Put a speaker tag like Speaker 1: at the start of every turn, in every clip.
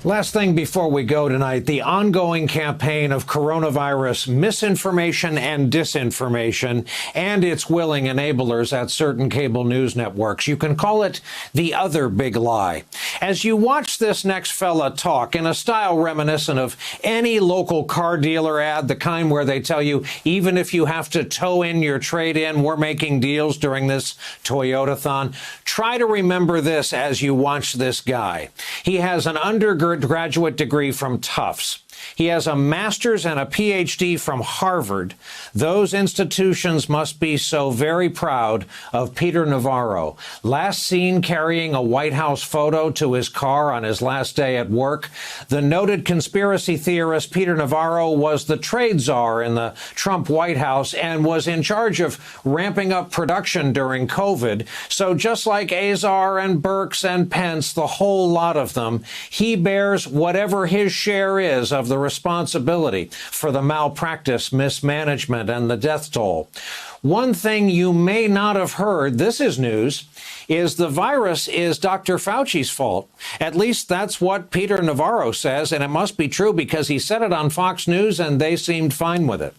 Speaker 1: Last thing before we go tonight, the ongoing campaign of coronavirus misinformation and disinformation and its willing enablers at certain cable news networks. You can call it the other big lie. As you watch this next fella talk in a style reminiscent of any local car dealer ad, the kind where they tell you, even if you have to tow in your trade-in, we're making deals during this Toyotathon. Try to remember this as you watch this guy. He has an undergraduate degree from Tufts. He has a master's and a PhD from Harvard. Those institutions must be so very proud of Peter Navarro. Last seen carrying a White House photo to his car on his last day at work. The noted conspiracy theorist Peter Navarro was the trade czar in the Trump White House and was in charge of ramping up production during COVID. So just like Azar and Birx and Pence, the whole lot of them, he bears whatever his share is of the responsibility for the malpractice, mismanagement, and the death toll. One thing you may not have heard, this is news, is the virus is Dr. Fauci's fault. At least that's what Peter Navarro says, and it must be true because he said it on Fox News and they seemed fine with it.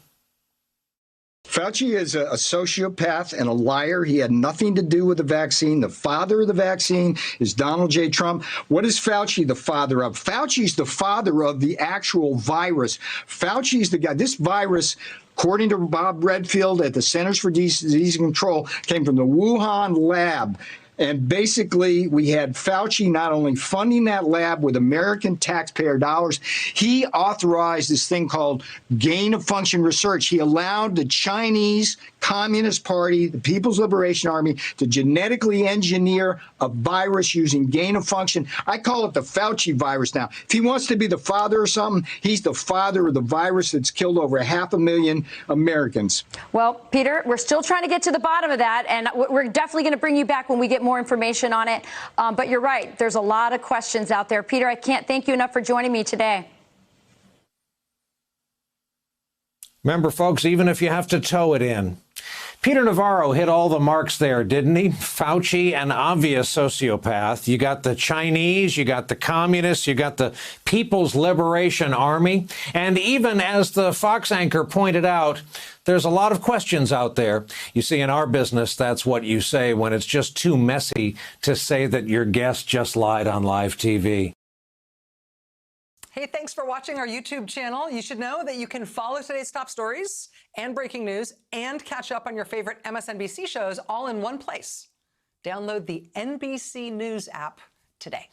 Speaker 2: Fauci is a sociopath and a liar. He had nothing to do with the vaccine. The father of the vaccine is Donald J. Trump. What is Fauci the father of? Fauci's the father of the actual virus. Fauci's the guy. This virus, according to Bob Redfield at the Centers for Disease Control, came from the Wuhan lab. And basically, we had Fauci not only funding that lab with American taxpayer dollars, he authorized this thing called gain-of-function research. He allowed the Chinese Communist Party, the People's Liberation Army, to genetically engineer a virus using gain-of-function. I call it the Fauci virus now. If he wants to be the father or something, he's the father of the virus that's killed over 500,000 Americans.
Speaker 3: Well, Peter, we're still trying to get to the bottom of that, and we're definitely going to bring you back when we get more information on it. But you're right. There's a lot of questions out there. Peter, I can't thank you enough for joining me today.
Speaker 1: Remember, folks, even if you have to tow it in, Peter Navarro hit all the marks there, didn't he? Fauci, an obvious sociopath. You got the Chinese, you got the communists, you got the People's Liberation Army. And even as the Fox anchor pointed out, there's a lot of questions out there. You see, in our business, that's what you say when it's just too messy to say that your guest just lied on live TV.
Speaker 4: Hey, thanks for watching our YouTube channel. You should know that you can follow today's top stories and breaking news and catch up on your favorite MSNBC shows all in one place. Download the NBC News app today.